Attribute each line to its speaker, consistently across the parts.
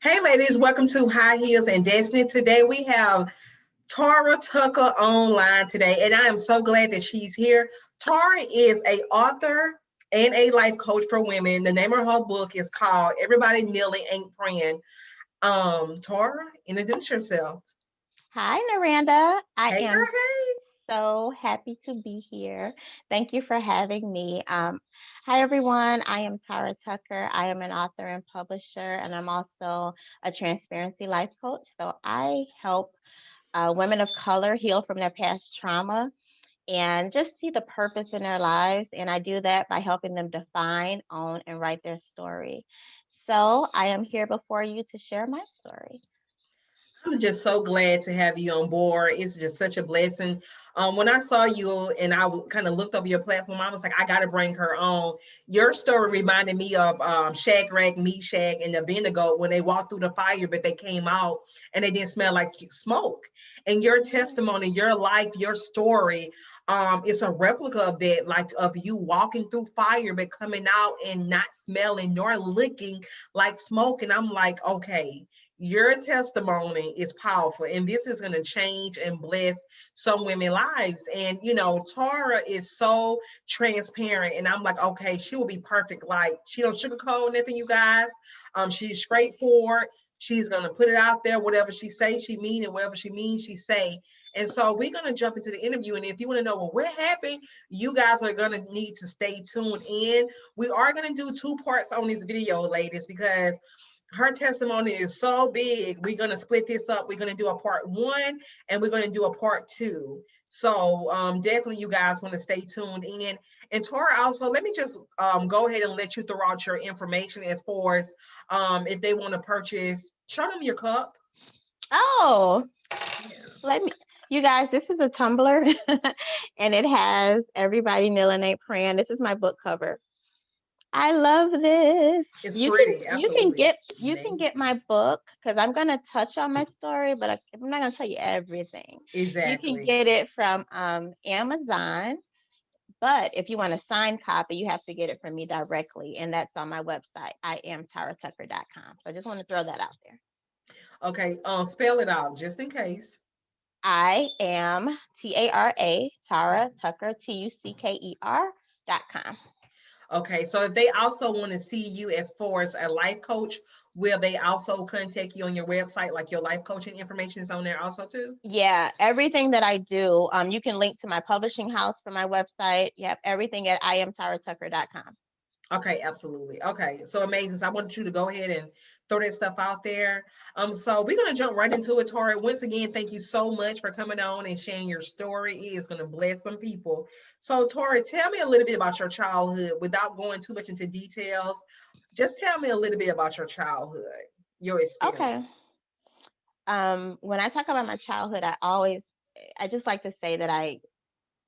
Speaker 1: Hey, ladies, welcome to High Heels and Destiny. Today we have Tara Tucker online today, and I am so glad that she's here. Tara is a author and a life coach for women. The name of her book is called Everybody Kneeling Ain't Praying. Tara, introduce yourself.
Speaker 2: Hi, Naranda. I
Speaker 1: Hey, girl,
Speaker 2: am
Speaker 1: hey.
Speaker 2: so happy to be here. Thank you for having me. Hi, everyone. I am Tara Tucker. I am an author and publisher, and I'm also a transparency life coach. So I help women of color heal from their past trauma and just see the purpose in their lives. And I do that by helping them define, own, and write their story. So I am here before you to share my story.
Speaker 1: I'm just so glad to have you on board. It's just such a blessing. When I saw you and I kind of looked over your platform, I was like, I got to bring her on. Your story reminded me of Shadrach, Meshach, and Abednego when they walked through the fire, but they came out and they didn't smell like smoke. And your testimony, your life, your story, it's a replica of that, like of you walking through fire, but coming out and not smelling nor looking like smoke. And I'm like, okay, your testimony is powerful, and this is going to change and bless some women's lives. And Tara is so transparent, and I'm like, okay, she will be perfect. Like, she don't sugarcoat nothing, you guys. She's straightforward. She's gonna put it out there. Whatever she say, she mean it. Whatever she means, she say. And so we're gonna jump into the interview. And if you want to know, well, what happened, you guys are gonna need to stay tuned in. We are gonna do two parts on this video, ladies, because her testimony is so big. We're going to split this up. We're going to do a part 1 and we're going to do a part 2. So definitely you guys want to stay tuned in. And Tora, also, let me just go ahead and let you throw out your information as far as if they want to purchase. Show them your cup.
Speaker 2: Oh,
Speaker 1: Yeah.
Speaker 2: let me, you guys, this is a tumbler and it has Everybody Kneeling Ain't Praying. This is my book cover. I love this.
Speaker 1: It's
Speaker 2: You can
Speaker 1: pretty.
Speaker 2: you can
Speaker 1: Absolutely.
Speaker 2: get you can get my book because I'm gonna touch on my story, but I'm not gonna tell you everything. You can
Speaker 1: Exactly.
Speaker 2: get it from Amazon, but if you want a signed copy, you have to get it from me directly, and that's on my website. I am taratucker.com. So I just want to throw that out there.
Speaker 1: Okay. Spell it out just in case.
Speaker 2: I am Tara Tucker, TUCKER.com.
Speaker 1: Okay, so if they also want to see you as far as a life coach, will they also contact you on your website? Like, your life coaching information is on there also too?
Speaker 2: Yeah, everything that I do, you can link to my publishing house for my website. Yep, everything at iamtaratucker.com.
Speaker 1: Okay, absolutely. Okay, so amazing. So I wanted you to go ahead and throw that stuff out there. So we're gonna jump right into it, Tori. Once again, thank you so much for coming on and sharing your story. It is gonna bless some people. So, Tori, tell me a little bit about your childhood without going too much into details. Just tell me a little bit about your childhood, your
Speaker 2: Okay.
Speaker 1: experience.
Speaker 2: When I talk about my childhood, I just like to say that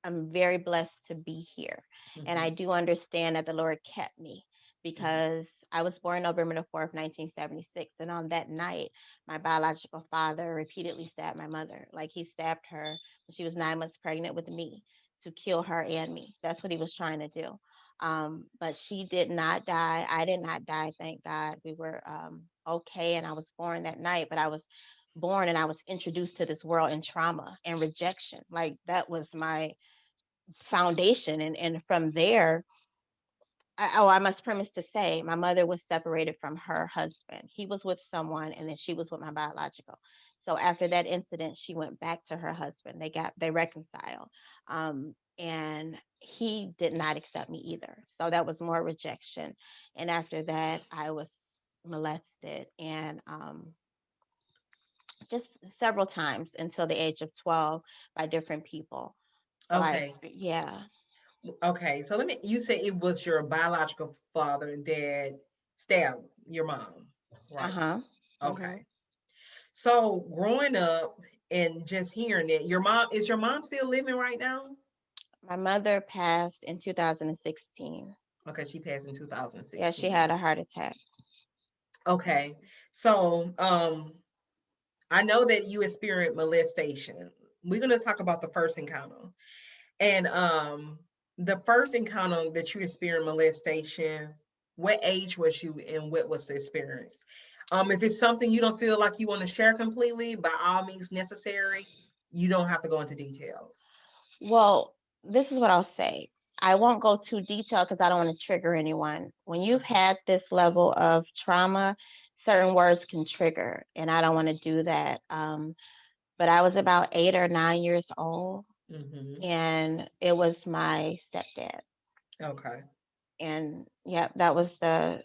Speaker 2: I'm very blessed to be here. And I
Speaker 1: Mhm,
Speaker 2: do understand that the Lord kept me
Speaker 1: mhm.
Speaker 2: because I was born November the 4th, 1976. And on that night, my biological father repeatedly stabbed my mother. Like, he stabbed her when she was 9 months pregnant with me to kill her and me. That's what he was trying to do. But she did not die. I did not die, thank God. We were okay. And I was born that night, but I was born and I was introduced to this world in trauma and rejection. Like, that was my foundation. And from there, I must premise to say my mother was separated from her husband. He was with someone, and then she was with my biological. So after that incident, she went back to her husband. They reconciled. And he did not accept me either. So that was more rejection. And after that, I was molested and just several times until the age of 12 by different people. So
Speaker 1: Okay.
Speaker 2: yeah.
Speaker 1: Okay. So you say it was your biological father that stabbed your mom, right?
Speaker 2: Uh-huh.
Speaker 1: Okay. So growing up and just hearing it, is your mom still living right now?
Speaker 2: My mother passed in 2016.
Speaker 1: Okay, she passed in
Speaker 2: Yeah, she had
Speaker 1: 2016.
Speaker 2: a heart attack.
Speaker 1: Okay. So I know that you experienced molestation. We're gonna talk about the first encounter. And the first encounter that you experienced molestation, what age was you and what was the experience? If it's something you don't feel like you want to share completely, by all means necessary, you don't have to go into details.
Speaker 2: Well, this is what I'll say. I won't go too detailed because I don't want to trigger anyone. When you've
Speaker 1: Okay.
Speaker 2: had this level of trauma, certain words can trigger, and I don't want to do that. But I was about 8 or 9 years old,
Speaker 1: Mm-hmm.
Speaker 2: and it was my stepdad.
Speaker 1: Okay.
Speaker 2: And yeah, that was the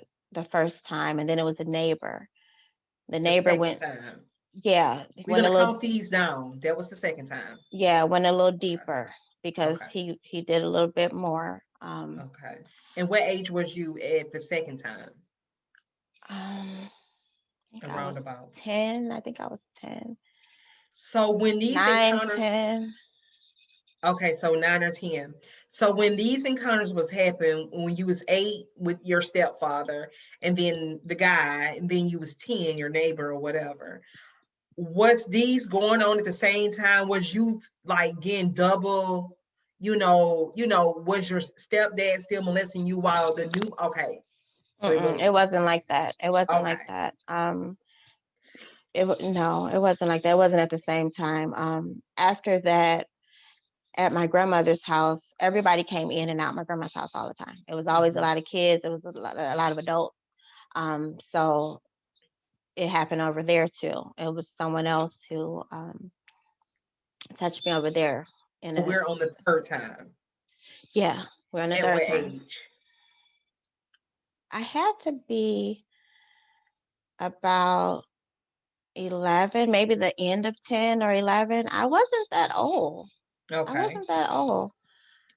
Speaker 2: first time, and then it was a neighbor. The
Speaker 1: The
Speaker 2: neighbor
Speaker 1: second
Speaker 2: went,
Speaker 1: time.
Speaker 2: yeah,
Speaker 1: We're
Speaker 2: went a
Speaker 1: gonna
Speaker 2: little,
Speaker 1: count these down. That was the second time.
Speaker 2: went a little
Speaker 1: Okay.
Speaker 2: deeper because
Speaker 1: Okay.
Speaker 2: he did a little bit more.
Speaker 1: Okay. And what age was you at the second time?
Speaker 2: I think I
Speaker 1: Around
Speaker 2: was
Speaker 1: about.
Speaker 2: 10. I think I was 10,
Speaker 1: So when these
Speaker 2: 9,
Speaker 1: encounters,
Speaker 2: 10.
Speaker 1: okay, so 9 or 10. So when these encounters was happening, when you was 8 with your stepfather, and then the guy, and then you was 10, your neighbor or whatever, was these going on at the same time? Was you like getting double, was your stepdad still molesting you while the new, okay, so it
Speaker 2: Mm-mm, it
Speaker 1: was,
Speaker 2: wasn't like that. It wasn't like
Speaker 1: okay.
Speaker 2: that. No, it wasn't like that. It wasn't at the same time. After that, at my grandmother's house, everybody came in and out my grandma's house all the time. It was always a
Speaker 1: Hmm.
Speaker 2: lot of kids. It was a lot of adults. So it happened over there too. It was someone else who touched me over there. In
Speaker 1: So
Speaker 2: a
Speaker 1: we're on the third time.
Speaker 2: Yeah, we're on the
Speaker 1: At
Speaker 2: third
Speaker 1: what
Speaker 2: time.
Speaker 1: age?
Speaker 2: I had to be about 11, maybe the end of 10 or 11. I wasn't that old. I
Speaker 1: Okay.
Speaker 2: wasn't that old.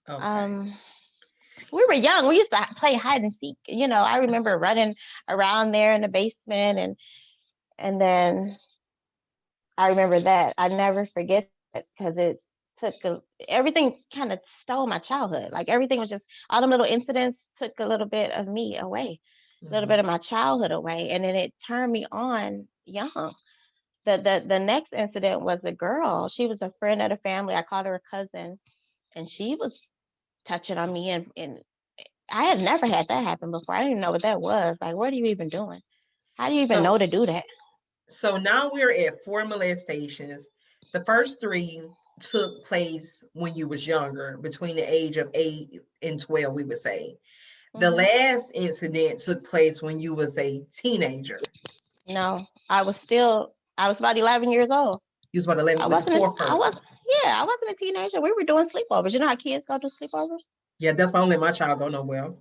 Speaker 1: Okay.
Speaker 2: Um, we were young. We used to play hide and seek. I remember running around there in the basement, and then I remember that. I never forget that because it everything kind of stole my childhood. Like everything was just all them little incidents took a little bit of me away, a little bit
Speaker 1: Hmm.
Speaker 2: of my childhood away, and then it turned me on young. The next incident was a girl. She was a friend of the family. I called her a cousin, and she was touching on me, and I had never had that happen before. I didn't even know what that was. Like, what are you even doing? How do you even
Speaker 1: So
Speaker 2: know to do that?
Speaker 1: so now we're at 4 molestations. The first three took place when you was younger, between the age of 8 and 12, we would say. The
Speaker 2: Hmm.
Speaker 1: last incident took place when you was a teenager.
Speaker 2: No, I was about 11 years old.
Speaker 1: You was about 11 with the fourth
Speaker 2: I was,
Speaker 1: person.
Speaker 2: yeah, I wasn't a teenager. We were doing sleepovers. You know how kids go do sleepovers?
Speaker 1: Yeah, that's why I don't let my child go nowhere.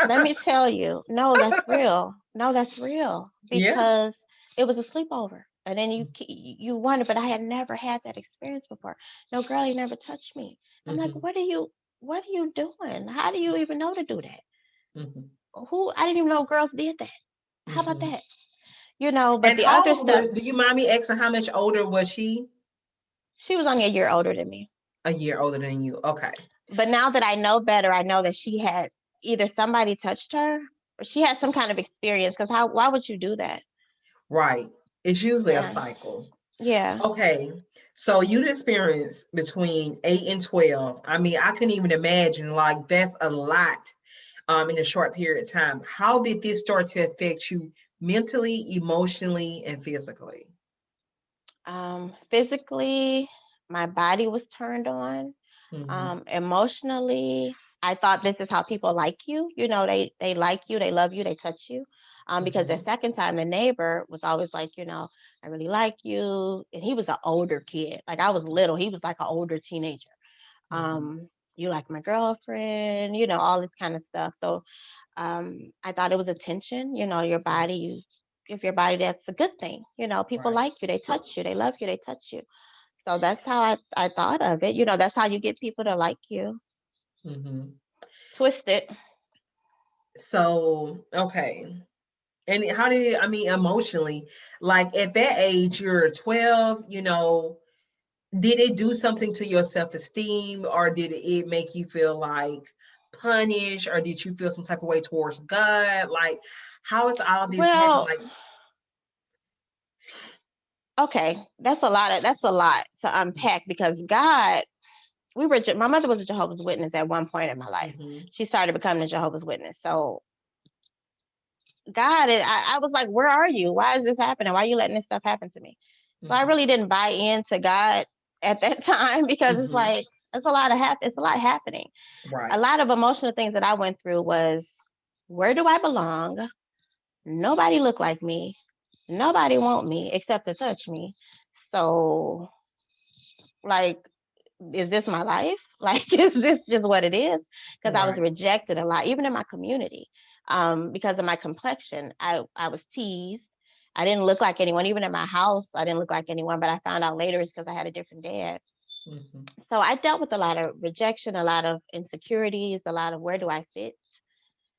Speaker 2: Let me tell you, no, that's real. No, that's real
Speaker 1: Yeah.
Speaker 2: because it was a sleepover. And then you wonder, but I had never had that experience before. No girl, he never touched me. I'm like,
Speaker 1: Hmm.
Speaker 2: what are you doing? How do you even know to do that?
Speaker 1: Hmm.
Speaker 2: I didn't even know girls did that. How about
Speaker 1: Hmm.
Speaker 2: that? But
Speaker 1: And
Speaker 2: the other
Speaker 1: how
Speaker 2: stuff,
Speaker 1: old, do you mind me asking how much older was she?
Speaker 2: she was only a year older than me.
Speaker 1: A year older than you. Okay.
Speaker 2: But now that I know better, I know that she had either somebody touched her or she had some kind of experience. Because why would you do that?
Speaker 1: Right. It's usually a
Speaker 2: Yeah.
Speaker 1: cycle.
Speaker 2: Yeah.
Speaker 1: Okay. So you'd experience between 8 and 12. I mean, I couldn't even imagine, like that's a lot in a short period of time. How did this start to affect you mentally, emotionally, and physically?
Speaker 2: Physically, my body was turned on.
Speaker 1: Mm-hmm.
Speaker 2: Emotionally, I thought this is how people like you. They like you, they love you, they touch you. Because the
Speaker 1: Mm-hmm.
Speaker 2: second time, the neighbor was always like, I really like you. And he was an older kid. Like I was little. He was like an older teenager.
Speaker 1: Mm-hmm.
Speaker 2: You like my girlfriend, all this kind of stuff. So I thought it was attention, your body, if your body, that's a good thing. People
Speaker 1: Right.
Speaker 2: like you, they touch you, they love you, they touch you. So that's how I thought of it. That's how you get people to like you.
Speaker 1: Mm-hmm.
Speaker 2: Twist it.
Speaker 1: So, okay. And how did it, I mean, emotionally, like at that age, you're 12, did it do something to your self-esteem, or did it make you feel like punished, or did you feel some type of way towards God? Like, how is all this happening?
Speaker 2: Well,
Speaker 1: Like,
Speaker 2: okay, that's a lot to unpack because God, my mother was a Jehovah's Witness at one point in my life.
Speaker 1: mm-hmm,
Speaker 2: She started becoming a Jehovah's Witness. So God, I was like, where are you? Why is this happening? Why are you letting this stuff happen to me? So I
Speaker 1: Mm-hmm.
Speaker 2: really didn't buy into God at that time because it's
Speaker 1: Mm-hmm.
Speaker 2: like it's a lot happening. A
Speaker 1: Right.
Speaker 2: lot of emotional things that I went through was, where do I belong? Nobody look like me. Nobody want me except to touch me. So, like, is this my life? Like, is this just what it is? Because I was
Speaker 1: Right.
Speaker 2: rejected a lot, even in my community, because of my complexion. I was teased. I didn't look like anyone, even in my house. I didn't look like anyone, but I found out later it's because I had a different dad.
Speaker 1: Mm-hmm.
Speaker 2: So I dealt with a lot of rejection, a lot of insecurities, a lot of where do I fit.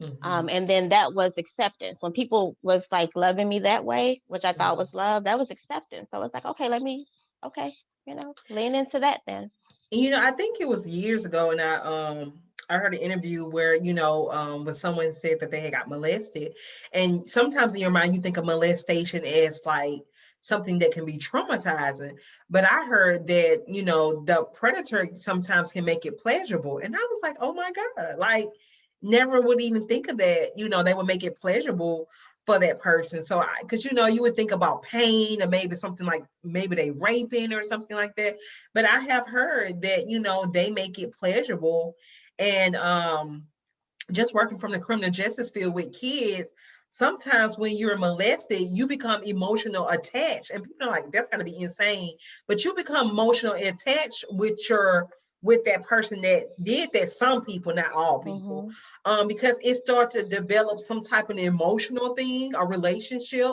Speaker 1: Mm-hmm.
Speaker 2: And then that was acceptance. When people was like loving me that way, which I thought was love, that was acceptance. So it's like, okay, okay, lean into that then.
Speaker 1: I think it was years ago, and I heard an interview where when someone said that they had got molested, and sometimes in your mind you think of molestation as like something that can be traumatizing, but I heard that the predator sometimes can make it pleasurable, and I was like, oh my god, like never would even think of that. They would make it pleasurable for that person. So because you would think about pain or maybe something like maybe they raping or something like that, but I have heard that they make it pleasurable. And just working from the criminal justice field with kids, sometimes when you're molested you become emotional attached, and people are like, that's got to be insane, but you become emotional attached with that person that did that. Some people, not all people,
Speaker 2: Mm-hmm.
Speaker 1: because it starts to develop some type of emotional thing, a relationship,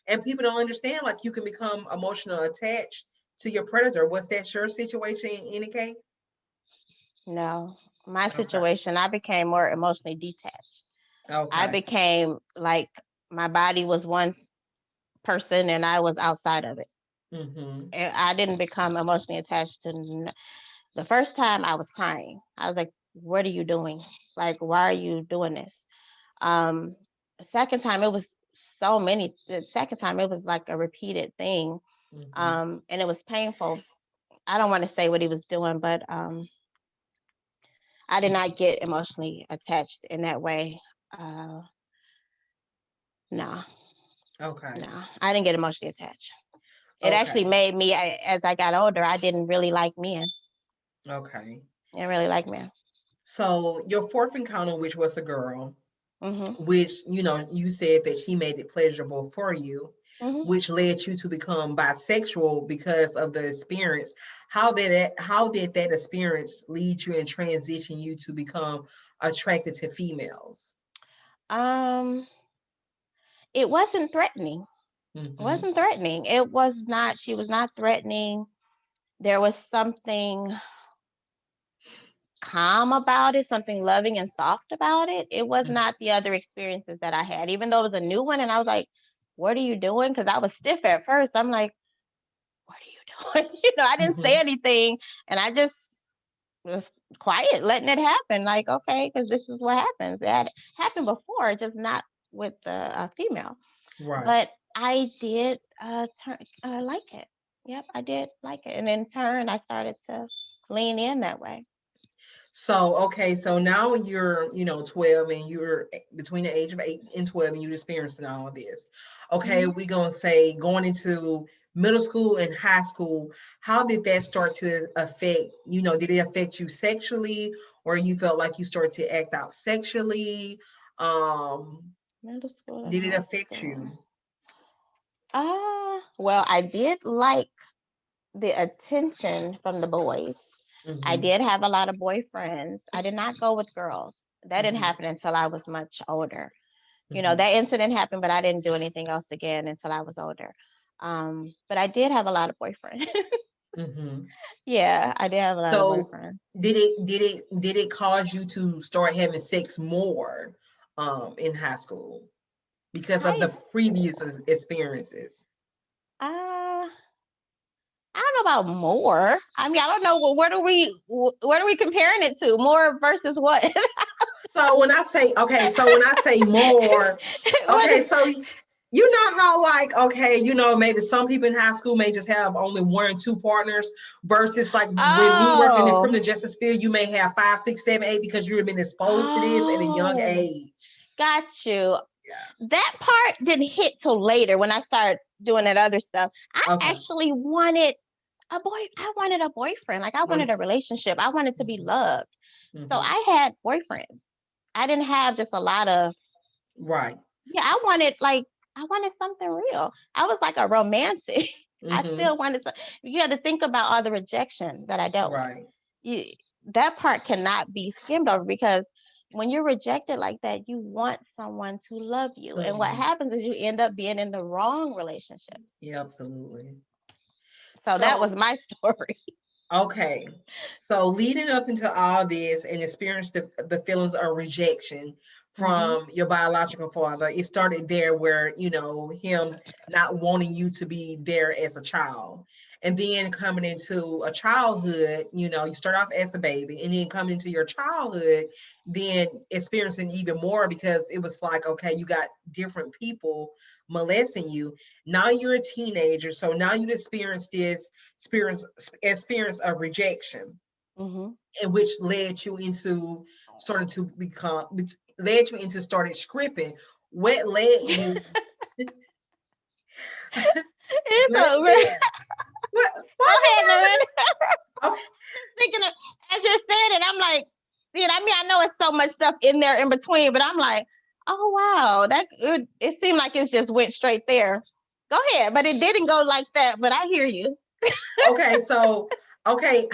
Speaker 1: and people don't understand, like, you can become emotional attached to your predator. Was that your situation in any case?
Speaker 2: No, my
Speaker 1: Okay.
Speaker 2: situation, I became more emotionally detached. I
Speaker 1: Okay.
Speaker 2: became like my body was one person and I was outside of it.
Speaker 1: Mm-hmm.
Speaker 2: And I didn't become emotionally attached to the first time I was crying. I was like, what are you doing? Like, why are you doing this? Um, the second time it was the second time it was like a repeated thing.
Speaker 1: Mm-hmm.
Speaker 2: And it was painful. I don't want to say what he was doing, but I did not get emotionally attached in that way. Uh, no,
Speaker 1: Okay.
Speaker 2: no, I didn't get emotionally attached. It actually
Speaker 1: Okay.
Speaker 2: made me, as I got older, I didn't really like men.
Speaker 1: Okay.
Speaker 2: I didn't really like men.
Speaker 1: So your fourth encounter, which was a girl,
Speaker 2: Hmm.
Speaker 1: which you said that she made it pleasurable for you,
Speaker 2: Hmm.
Speaker 1: which led you to become bisexual because of the experience. How did that experience lead you and transition you to become attracted to females?
Speaker 2: Um, it wasn't threatening. It
Speaker 1: Mm-hmm.
Speaker 2: wasn't threatening. It was not. She was not threatening. There was something calm about it, something loving and soft about it. It was not the other experiences that I had, even though it was a new one. And I was like, what are you doing? Because I was stiff at first. I'm like, what are you doing? I didn't say
Speaker 1: Mm-hmm.
Speaker 2: anything. And I just was quiet, letting it happen. Like, okay, because this is what happens. That happened before, just not with a female.
Speaker 1: Right.
Speaker 2: But I did like it. Yep, I did like it. And in turn, I started to lean in that way.
Speaker 1: So, okay, so now you're, 12, and you're between the age of 8 and 12, and you're experiencing all of this. Okay,
Speaker 2: Hmm.
Speaker 1: we're going to say going into middle school and high school, how did that start to affect, did it affect you sexually, or you felt like you started to act out sexually? Um,
Speaker 2: Middle school and
Speaker 1: did it
Speaker 2: high
Speaker 1: affect
Speaker 2: school.
Speaker 1: you?
Speaker 2: Well, I did like the attention from the boys. I
Speaker 1: Mm-hmm.
Speaker 2: did have a lot of boyfriends. I did not go with girls. That didn't
Speaker 1: Mm-hmm.
Speaker 2: happen until I was much older.
Speaker 1: Mm-hmm.
Speaker 2: That incident happened, but I didn't do anything else again until I was older. But I did have a lot of boyfriends.
Speaker 1: Mm-hmm.
Speaker 2: Yeah, I did have a lot of
Speaker 1: So
Speaker 2: boyfriends.
Speaker 1: did it cause you to start having sex more in high school because of
Speaker 2: High
Speaker 1: the previous
Speaker 2: school.
Speaker 1: experiences?
Speaker 2: Uh, I don't know about more. I mean, I don't know. What are we comparing it to? More versus what?
Speaker 1: So when I say more,
Speaker 2: What?
Speaker 1: okay, so you know how, like, okay, maybe some people in high school may just have only one or two partners versus like when me working in the
Speaker 2: Oh,
Speaker 1: criminal justice field, you may have five, six, seven, eight because you've been exposed to this at a young
Speaker 2: oh,
Speaker 1: age.
Speaker 2: got you. That part didn't hit till later when I started doing that other stuff. I
Speaker 1: Okay.
Speaker 2: actually wanted I wanted a boyfriend. Like I wanted a relationship. I wanted to be loved. So
Speaker 1: Mm-hmm.
Speaker 2: I had boyfriends. I didn't have just a lot of,
Speaker 1: Right.
Speaker 2: yeah, I wanted something real. I was like a romantic. I
Speaker 1: Mm-hmm.
Speaker 2: still wanted to, you had to think about all the rejection that I dealt with.
Speaker 1: Right.
Speaker 2: You, that part cannot be skimmed over because when you're rejected like that, you want someone to love you.
Speaker 1: Love
Speaker 2: And what
Speaker 1: you.
Speaker 2: happens is you end up being in the wrong relationship.
Speaker 1: Yeah, absolutely.
Speaker 2: So that was
Speaker 1: So,
Speaker 2: my story.
Speaker 1: okay. So leading up into all this and experience the feelings of rejection
Speaker 2: Hmm.
Speaker 1: from your biological father, it started there where, him not wanting you to be there as a child. And then coming into a childhood, you start off as a baby and then coming into your childhood, then experiencing even more because it was like, okay, you got different people molesting you. Now you're a teenager. So now you experience this experience experience of rejection,
Speaker 2: Hmm.
Speaker 1: and which led you into starting to become led you into started scripting. What led you?
Speaker 2: It's
Speaker 1: What
Speaker 2: over.
Speaker 1: led? What?
Speaker 2: Go
Speaker 1: Why
Speaker 2: ahead, Loretta.
Speaker 1: you got?
Speaker 2: Thinking of, as you're saying it, I'm like, see, I mean, I know it's so much stuff in there in between, but I'm like, oh wow, it seemed like it's just went straight there. Go ahead, but it didn't go like that. But I hear you.
Speaker 1: Okay, so okay,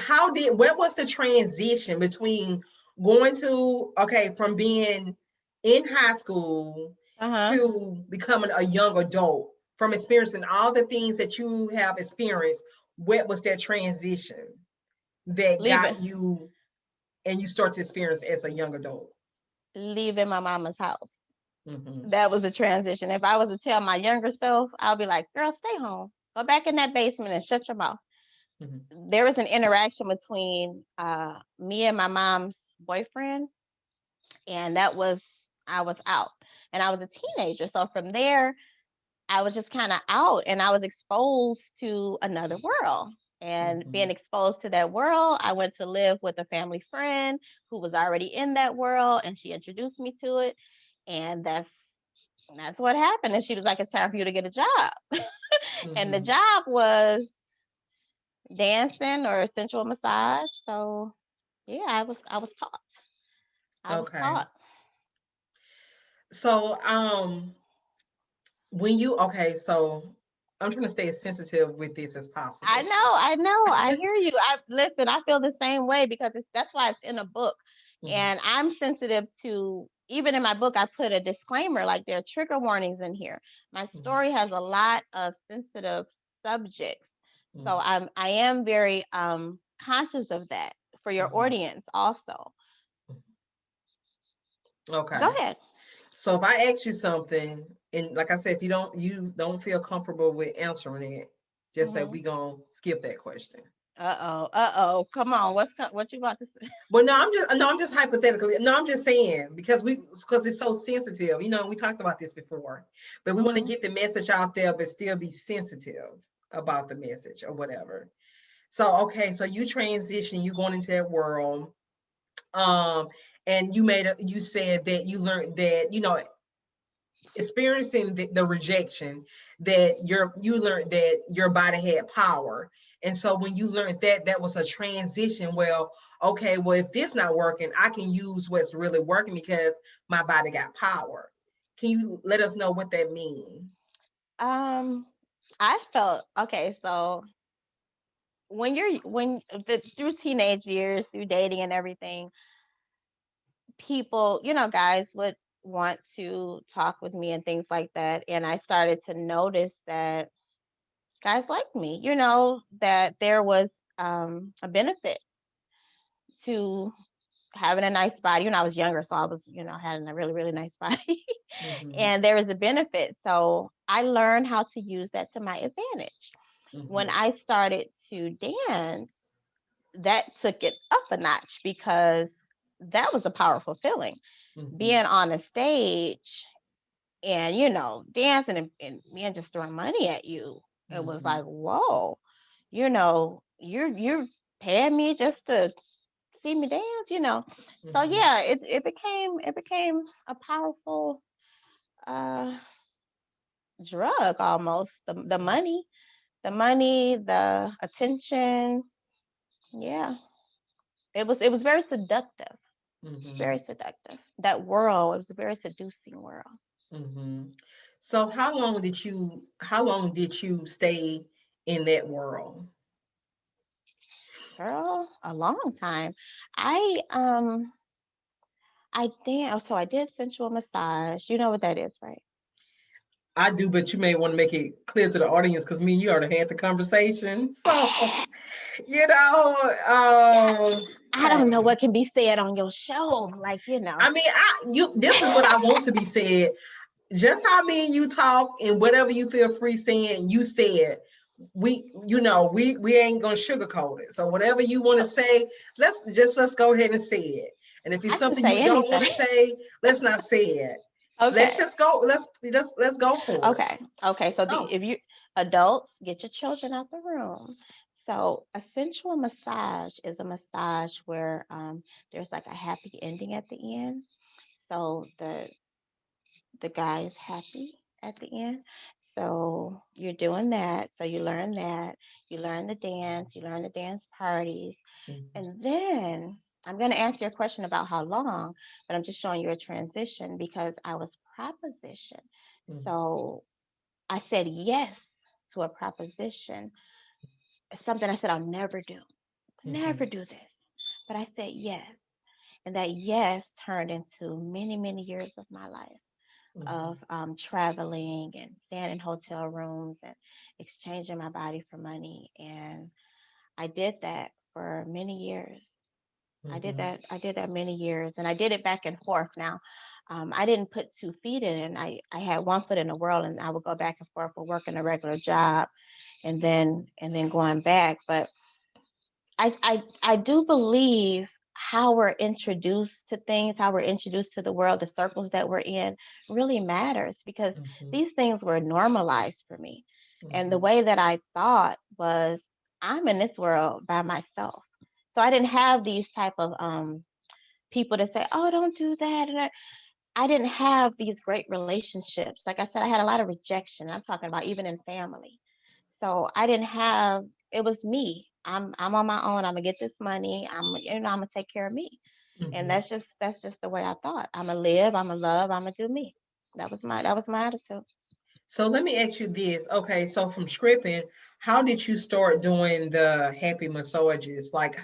Speaker 1: what was the transition between going to from being in high school
Speaker 2: Uh huh.
Speaker 1: to becoming a young adult, from experiencing all the things that you have experienced? What was that transition that
Speaker 2: Leaving,
Speaker 1: got you and you start to experience as a young adult?
Speaker 2: leaving my mama's house.
Speaker 1: Mm-hmm.
Speaker 2: That was a transition. If I was to tell my younger self, I'll be like, girl, stay home. Go back in that basement and shut your mouth.
Speaker 1: Mm-hmm.
Speaker 2: There was an interaction between me and my mom's boyfriend, and I was out, and I was a teenager. So from there, I was just kind of out, and I was exposed to another world. And
Speaker 1: Mm-hmm.
Speaker 2: being exposed to that world, I went to live with a family friend who was already in that world, and she introduced me to it. And that's what happened. And she was like, "It's time for you to get a job." And the
Speaker 1: Mm-hmm.
Speaker 2: job was dancing or sensual massage. So yeah, I was taught. I was
Speaker 1: Okay.
Speaker 2: taught.
Speaker 1: So when you okay, so I'm trying to stay as sensitive with this as
Speaker 2: I
Speaker 1: possible.
Speaker 2: know, I know. I hear you. I listen, I feel the same way because that's why it's in a book.
Speaker 1: Mm-hmm.
Speaker 2: And I'm sensitive to, even in my book, I put a disclaimer like there are trigger warnings in here. My
Speaker 1: Mm-hmm.
Speaker 2: story has a lot of sensitive subjects. So I am very conscious of that for your
Speaker 1: Mm-hmm.
Speaker 2: audience also. Go
Speaker 1: Okay.
Speaker 2: ahead.
Speaker 1: So if I ask you something, and like I said, if you don't feel comfortable with answering it, just say
Speaker 2: Hmm.
Speaker 1: we gonna skip that question.
Speaker 2: Uh-oh. Uh-oh. Come on. What you about to say?
Speaker 1: Well, no, I'm just hypothetically. No, I'm just saying because it's so sensitive. We talked about this before, but we want to
Speaker 2: Hmm.
Speaker 1: get the message out there, but still be sensitive about the message or whatever. So okay, so you transition, you going into that world, um, and you said that you learned that experiencing the rejection, that you learned that your body had power. And so when you learned that was a transition. Well, okay, well, if this not working, I can use what's really working because my body got power. Can you let us know what that means?
Speaker 2: Um, I felt okay. So through teenage years, through dating and everything, people, guys would want to talk with me and things like that. And I started to notice that guys liked me, that there was a benefit to having a nice body. I was younger, so I was, having a really, really nice body.
Speaker 1: Mm-hmm.
Speaker 2: And there is a benefit. So I learned how to use that to my advantage. When
Speaker 1: Mm-hmm.
Speaker 2: I started to dance, that took it up a notch because that was a powerful feeling.
Speaker 1: Mm-hmm.
Speaker 2: Being on a stage and, dancing and men just throwing money at you. It was
Speaker 1: Mm-hmm.
Speaker 2: like, whoa, you're paying me just to see me dance. So
Speaker 1: Mm-hmm.
Speaker 2: yeah, it became a powerful uh drug almost. The money, the attention. Yeah. It was very seductive. Very
Speaker 1: Mm-hmm.
Speaker 2: seductive. That world, it was a very seducing world.
Speaker 1: Mm-hmm. So how long did you stay in that world?
Speaker 2: Girl, a long time. I did sensual massage. You know what that is, right?
Speaker 1: I do, but you may want to make it clear to the audience because me and you already had the conversation. So, you know,
Speaker 2: I don't know
Speaker 1: hey,
Speaker 2: what can be said on your show.
Speaker 1: I mean, this is what I want to be said. Just how me and you talk and whatever you feel free saying, you said. We ain't gonna sugarcoat it. So whatever you want to
Speaker 2: Oh,
Speaker 1: say, let's go ahead and say it. And if it's
Speaker 2: I can
Speaker 1: something you
Speaker 2: say
Speaker 1: don't want
Speaker 2: anything.
Speaker 1: to say, let's not say it. Let's
Speaker 2: Okay.
Speaker 1: just go. Let's go for it.
Speaker 2: Okay. Okay. So
Speaker 1: Oh.
Speaker 2: if you adults, get your children out the room. So a sensual massage is a massage where there's like a happy ending at the end. So the guy is happy at the end. So you're doing that. So you learn that. You learn the dance. You learn the dance parties.
Speaker 1: Mhm,
Speaker 2: And then I'm going to answer your question about how long, but I'm just showing you a transition because I was propositioned.
Speaker 1: mhm,
Speaker 2: So I said yes to a proposition. It's something I said I'll never do. Never
Speaker 1: mhm,
Speaker 2: do this. But I said yes. And that yes turned into many, many years of my life of
Speaker 1: mhm,
Speaker 2: traveling and staying in hotel rooms and exchanging my body for money. And I did that for many years. I did
Speaker 1: mhm,
Speaker 2: that. I did that many years, and I did it back and forth. Now, I didn't put 2 feet in, and I had one foot in the world, and I would go back and forth for working a regular job, and then going back. But I do believe how we're introduced to things, how we're introduced to the world, the circles that we're in really matters because
Speaker 1: mhm,
Speaker 2: these things were normalized for me. And the
Speaker 1: mhm,
Speaker 2: way that I thought was I'm in this world by myself. So I didn't have these type of people to say, "Oh, don't do that." And I didn't have these great relationships. Like I said, I had a lot of rejection. I'm talking about even in family. So I didn't have. It was me. I'm on my own. I'm gonna get this money. I'm gonna take care of me. And
Speaker 1: mhm.
Speaker 2: that's just the way I thought. I'm gonna live. I'm gonna love. I'm gonna do me. That was my attitude.
Speaker 1: So let me ask you this. Okay, so from scripting, how did you start doing the happy massages? Like,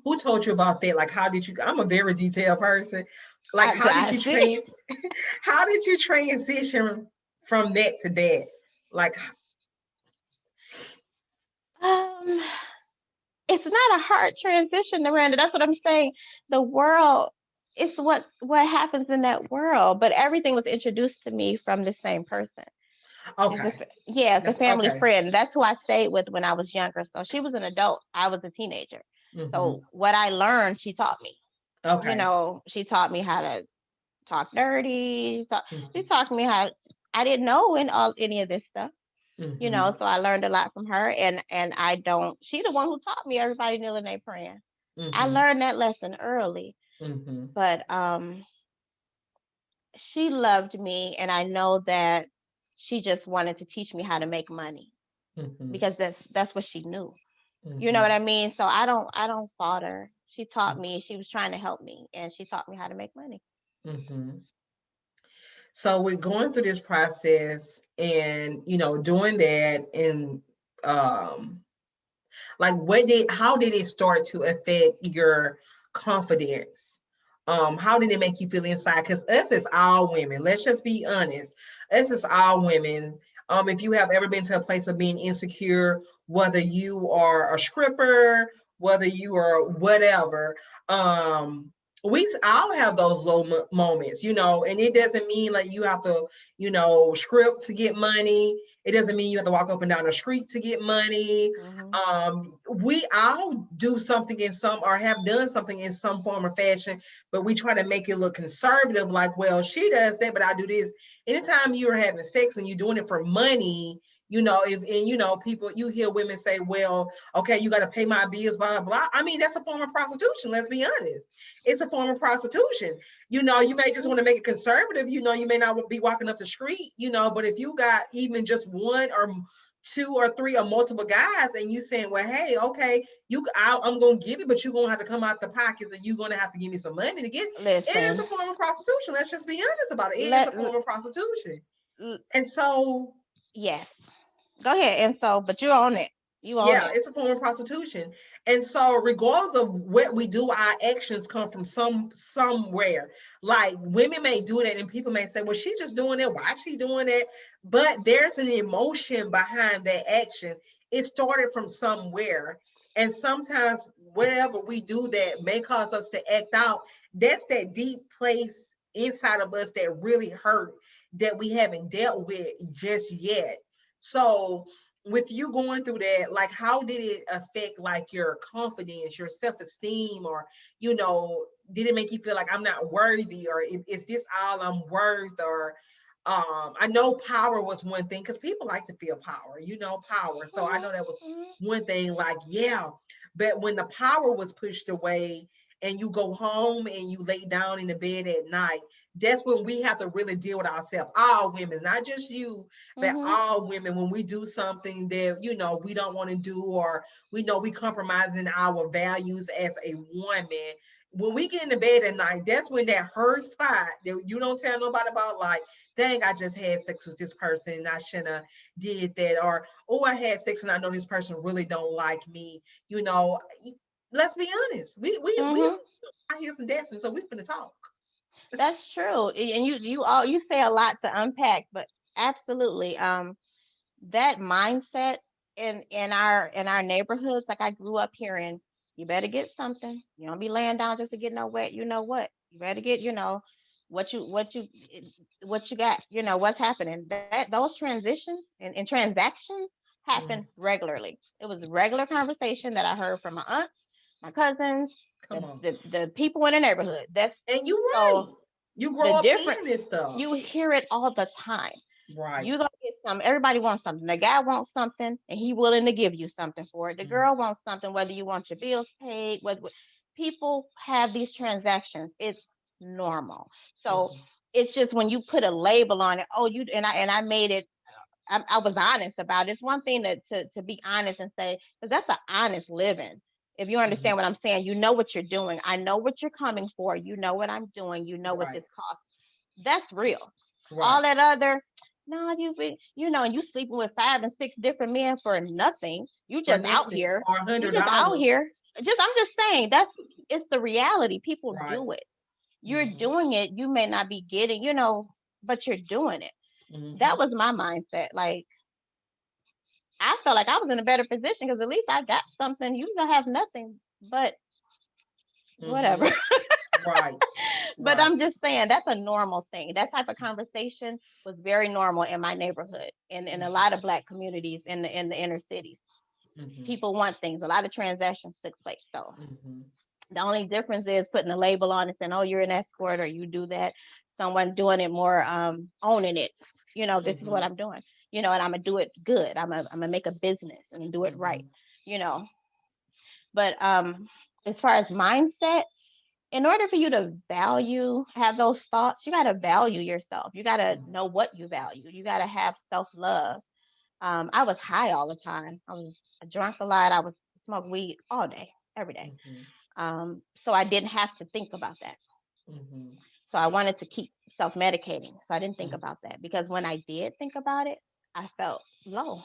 Speaker 1: who told you about that? Like, how did you, I'm a very detailed person. Like,
Speaker 2: I see.
Speaker 1: how did you transition from that to that? Like,
Speaker 2: Um, it's not a hard transition, Miranda. That's what I'm saying. The world, it's what happens in that world, but everything was introduced to me from the same person.
Speaker 1: okay,
Speaker 2: Yeah, it's a
Speaker 1: that's
Speaker 2: family
Speaker 1: okay.
Speaker 2: friend. That's who I stayed with when I was younger. So she was an adult. I was a teenager.
Speaker 1: Hmm.
Speaker 2: So what I learned, she taught me.
Speaker 1: Okay.
Speaker 2: She taught me how to talk dirty. She
Speaker 1: Hmm.
Speaker 2: taught me how. I didn't know any of this stuff.
Speaker 1: Hmm.
Speaker 2: So I learned a lot from her, and I don't. She the one who taught me everybody kneeling they praying. I
Speaker 1: Hmm.
Speaker 2: learned that lesson early,
Speaker 1: Hmm.
Speaker 2: but she loved me, and I know that she just wanted to teach me how to make money
Speaker 1: Hmm.
Speaker 2: because that's what she knew. You know what I
Speaker 1: Hmm.
Speaker 2: mean? So I don't fault her. She taught me. She was trying to help me, and she taught me how to make money.
Speaker 1: Hmm. So we're going through this process and, doing that and, um, like how did it start to affect your confidence? How did it make you feel inside? Because us as all women, let's just be honest, us as all women, if you have ever been to a place of being insecure, whether you are a stripper, whether you are whatever, we all have those low moments, and it doesn't mean like you have to script to get money. It doesn't mean you have to walk up and down the street to get money.
Speaker 2: Mhm.
Speaker 1: We all do something in some or have done something in some form or fashion, but we try to make it look conservative, like, well, she does that, but I do this. Anytime you're having sex and you're doing it for money, if and people, you hear women say, well, okay, you got to pay my bills, blah blah. I mean, that's a form of prostitution. Let's be honest. It's a form of prostitution. You may just want to make it conservative. You may not be walking up the street. But if you got even just one or two or three or multiple guys, and you saying, well, hey, okay, I'm gonna give it, but you're gonna have to come out the pockets, and you're gonna have to give me some money to get it. Is
Speaker 2: Listen,
Speaker 1: a form of prostitution. Let's just be honest about it. It is a
Speaker 2: let
Speaker 1: form of prostitution.
Speaker 2: l-
Speaker 1: And so,
Speaker 2: yes. Go ahead. And so, but you own it. You own
Speaker 1: yeah,
Speaker 2: it.
Speaker 1: it's a form of prostitution. And so, regardless of what we do, our actions come from somewhere. Like, women may do that, and people may say, well, she's just doing it. Why is she doing it? But there's an emotion behind that action. It started from somewhere. And sometimes wherever we do that may cause us to act out. That's that deep place inside of us that really hurt, that we haven't dealt with just yet. So, with you going through that, like, how did it affect, like, your confidence, your self-esteem, or did it make you feel like I'm not worthy, or is this all I'm worth? Or I know power was one thing, because people like to feel power, power. So I
Speaker 2: Mhm.
Speaker 1: know that was
Speaker 2: Mhm.
Speaker 1: one thing, like, yeah. But when the power was pushed away, and you go home and you lay down in the bed at night, that's when we have to really deal with ourselves, all women, not just you, but
Speaker 2: Mhm.
Speaker 1: all women. When we do something that we don't want to do, or we know we compromising our values as a woman, when we get in the bed at night, that's when that hurt spot that you don't tell nobody about, like, dang, I just had sex with this person and I shouldn't have did that, or, oh, I had sex and I know this person really don't like me. you know let's be honest, we
Speaker 2: Mhm.
Speaker 1: I hear some dancing, so we finna talk.
Speaker 2: That's true. And you say a lot to unpack, but absolutely. That mindset in our neighborhoods, like I grew up hearing, you better get something. You don't be laying down just to get no wet. You know what? You better get, what you got, what's happening. Those transitions and transactions happen
Speaker 1: Mm,
Speaker 2: regularly. It was a regular conversation that I heard from my aunts, my cousins,
Speaker 1: come on.
Speaker 2: the people in the neighborhood. That's
Speaker 1: And you
Speaker 2: so
Speaker 1: right. You
Speaker 2: the
Speaker 1: grow up
Speaker 2: different
Speaker 1: hearing this stuff.
Speaker 2: you hear it all the time.
Speaker 1: Right.
Speaker 2: You gonna get something. Everybody wants something. The guy wants something, and he willing to give you something for it. The
Speaker 1: Mm,
Speaker 2: girl wants something, whether you want your bills paid. Whether people have these transactions, it's normal. So
Speaker 1: mhm,
Speaker 2: it's just when you put a label on it. Oh, you and I made it. I was honest about it. It's one thing to be honest and say, because that's an honest living. If you
Speaker 1: mhm.
Speaker 2: understand what I'm saying, you know what you're doing. I know what you're coming for. You know what I'm doing. You know what
Speaker 1: Right.
Speaker 2: this costs. That's real. All
Speaker 1: Right.
Speaker 2: that other, no, and you sleeping with 5 and 6 different men for nothing. You
Speaker 1: For
Speaker 2: just out
Speaker 1: nothing.
Speaker 2: here.
Speaker 1: Or a
Speaker 2: You
Speaker 1: hundred
Speaker 2: just out
Speaker 1: dollars.
Speaker 2: here. I'm just saying it's the reality. People
Speaker 1: Right.
Speaker 2: do it. You're
Speaker 1: Hmm.
Speaker 2: doing it. You may not be getting, but you're doing it. That
Speaker 1: Hmm.
Speaker 2: was my mindset. Like I felt like I was in a better position because at least I got something. You don't have nothing, but
Speaker 1: Hmm.
Speaker 2: whatever.
Speaker 1: Right.
Speaker 2: But
Speaker 1: Right.
Speaker 2: I'm just saying that's a normal thing. That type of conversation was very normal in my neighborhood and in a
Speaker 1: Hmm.
Speaker 2: lot of black communities in the inner cities.
Speaker 1: Hmm.
Speaker 2: People want things. A lot of transactions took place. So
Speaker 1: Hmm.
Speaker 2: the only difference is putting a label on it saying, "Oh, you're an escort," or "You do that." Someone doing it more, owning it. This is what
Speaker 1: Hmm.
Speaker 2: I'm doing. And I'm gonna do it good. I'm gonna make a business and do it right.
Speaker 1: Hmm.
Speaker 2: You know. But as far as mindset, in order for you to have those thoughts, you got to value yourself. You got to know what you value. You got to have self love. I was high all the time. I drank a lot. I was smoke weed all day, every day.
Speaker 1: Hmm.
Speaker 2: So I didn't have to think about that.
Speaker 1: Hmm.
Speaker 2: So I wanted to keep self medicating. So I didn't think
Speaker 1: Hmm.
Speaker 2: about that because when I did think about it, I felt low.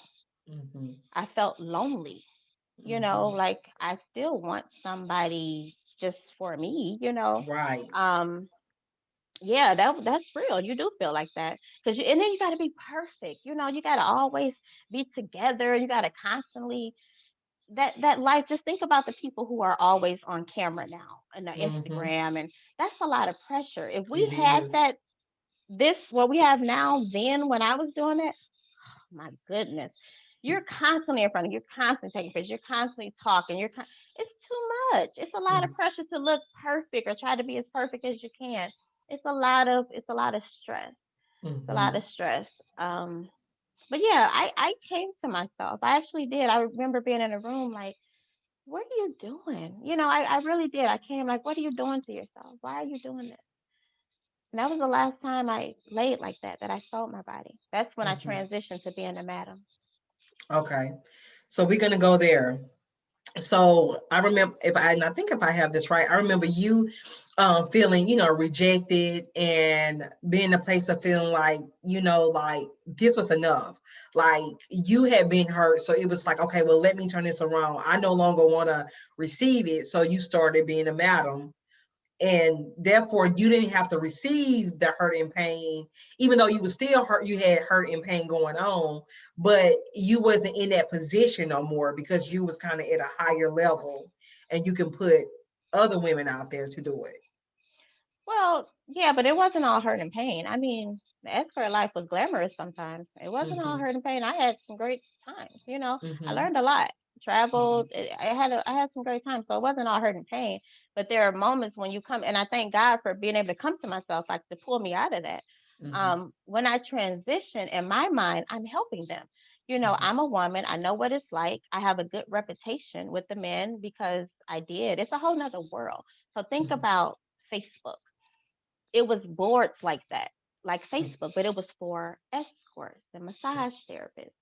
Speaker 1: Hmm.
Speaker 2: I felt lonely.
Speaker 1: Hmm.
Speaker 2: Like I still want somebody just for me.
Speaker 1: Right.
Speaker 2: Um, Yeah, that's real. You do feel like that because and then you got to be perfect. You got to always be together. You got to constantly that life. Just think about the people who are always on camera now and the
Speaker 1: Hmm.
Speaker 2: Instagram, and that's a lot of pressure. If we
Speaker 1: It
Speaker 2: had
Speaker 1: is.
Speaker 2: that this, what we have now, then when I was doing it, my goodness, you're constantly in front of, you're constantly taking pictures, you're constantly talking, it's too much. It's a lot of
Speaker 1: Mhm.
Speaker 2: pressure to look perfect or try to be as perfect as you can. It's a lot of stress. It's a lot
Speaker 1: Mhm.
Speaker 2: of stress. Um, but yeah, I came to myself. I actually did. I remember being in a room like, what are you doing? I really did. I came like, what are you doing to yourself? Why are you doing this? And that was the last time I laid like that I felt my body. That's when I
Speaker 1: Mhm.
Speaker 2: transitioned to being a madam.
Speaker 1: Okay. So we're gonna go there. So I remember, and I think if I have this right, I remember you feeling, rejected and being in a place of feeling like, like this was enough. Like you had been hurt. So it was like, okay, well, let me turn this around. I no longer want to receive it. So you started being a madam, and therefore you didn't have to receive the hurt and pain, even though you was still hurt, you had hurt and pain going on, but you wasn't in that position no more because you was kind of at a higher level, and you can put other women out there to do it.
Speaker 2: Well, yeah, but it wasn't all hurt and pain. I mean, the escort life was glamorous sometimes. It wasn't all
Speaker 1: Mm-hmm.
Speaker 2: hurt and pain. I had some great times. I
Speaker 1: Mm-hmm.
Speaker 2: learned a lot,
Speaker 1: Mm-hmm.
Speaker 2: traveled. I had some great times. So it wasn't all hurt and pain. But there are moments when you come, and I thank God for being able to come to myself, like to pull me out of that.
Speaker 1: Mm-hmm.
Speaker 2: When I transition, in my mind, I'm helping them.
Speaker 1: Mm-hmm.
Speaker 2: I'm a woman. I know what it's like. I have a good reputation with the men because I did. It's a whole nother world. So think
Speaker 1: Mm-hmm.
Speaker 2: about Facebook. It was boards like that, like Facebook, but it was for escorts and massage therapists.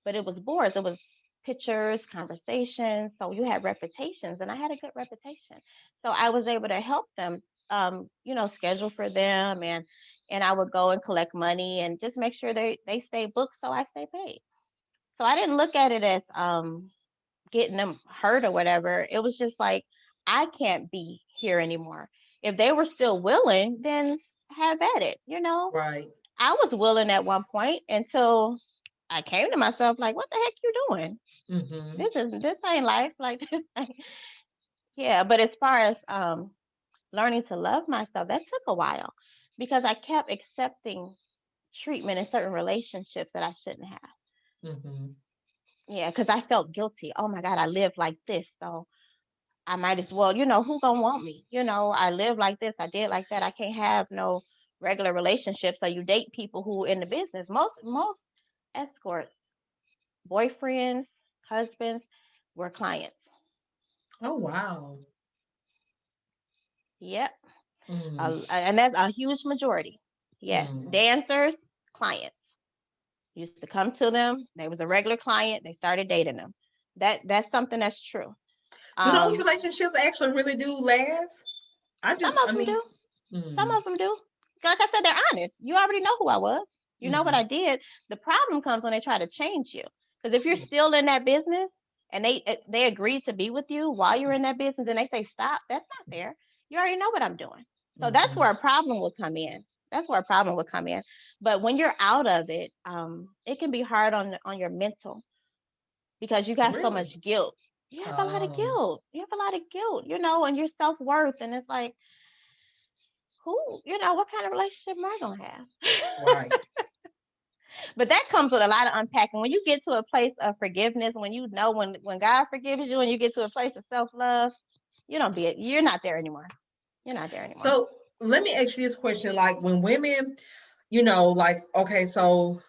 Speaker 2: But it was boards, it was pictures, conversations. So you had reputations, and I had a good reputation. So I was able to help them, schedule for them, and I would go and collect money and just make sure they stay booked so I stay paid. So I didn't look at it as getting them hurt or whatever. It was just like, I can't be here anymore. If they were still willing, then have at it.
Speaker 1: Right.
Speaker 2: I was willing at one point until I came to myself like, what the heck you doing?
Speaker 1: Mm-hmm.
Speaker 2: This ain't life. Like this ain't. Yeah, but as far as learning to love myself, that took a while because I kept accepting treatment in certain relationships that I shouldn't have.
Speaker 1: Mm-hmm.
Speaker 2: Yeah, because I felt guilty. Oh my God, I lived like this. So I might as well, who gonna want me? I live like this, I did like that. I can't have no regular relationships. So you date people who in the business. Most escorts, boyfriends, husbands, were clients.
Speaker 1: Oh wow.
Speaker 2: Yep,
Speaker 1: Mm.
Speaker 2: and that's a huge majority. Yes,
Speaker 1: Mm.
Speaker 2: dancers, clients. Used to come to them. They was a regular client. They started dating them. That's something that's true.
Speaker 1: Do those
Speaker 2: Um,
Speaker 1: relationships actually really do last?
Speaker 2: some
Speaker 1: I
Speaker 2: of them
Speaker 1: mean,
Speaker 2: do. Some
Speaker 1: mm.
Speaker 2: of them do. Like I said, they're honest. You already know who I was. You know what
Speaker 1: Mm-hmm.
Speaker 2: I did. The problem comes when they try to change you. Because if you're still in that business and they agree to be with you while you're in that business and they say stop, that's not fair. You already know what I'm doing. So that's
Speaker 1: Mm-hmm.
Speaker 2: where a problem will come in. That's where a problem will come in. But when you're out of it, it can be hard on your mental because you got so
Speaker 1: Really?
Speaker 2: much guilt. You have a lot of
Speaker 1: Oh,
Speaker 2: guilt. You have a lot of guilt, and your self worth. And it's like, what kind of relationship am I gonna have?
Speaker 1: right.
Speaker 2: But that comes with a lot of unpacking. When you get to a place of forgiveness, when when God forgives you and you get to a place of self love, you're not there anymore. You're not there anymore.
Speaker 1: So let me ask you this question. Like when women, like, okay, so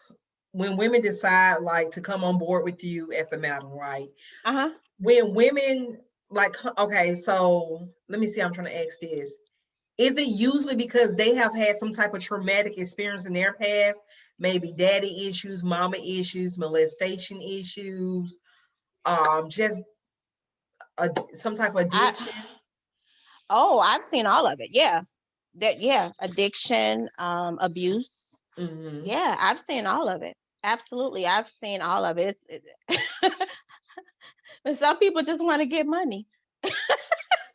Speaker 1: when women decide like to come on board with you as a madam, right?
Speaker 2: Uh-huh.
Speaker 1: When women like, okay, so let me see, I'm trying to ask this. Is it usually because they have had some type of traumatic experience in their past? Maybe daddy issues, mama issues, molestation issues, just some type of
Speaker 2: I
Speaker 1: addiction?
Speaker 2: oh, I've seen all of it. Yeah. Addiction, abuse.
Speaker 1: Mm-hmm.
Speaker 2: Yeah, I've seen all of it. Absolutely. I've seen all of it. And some people just want to get money.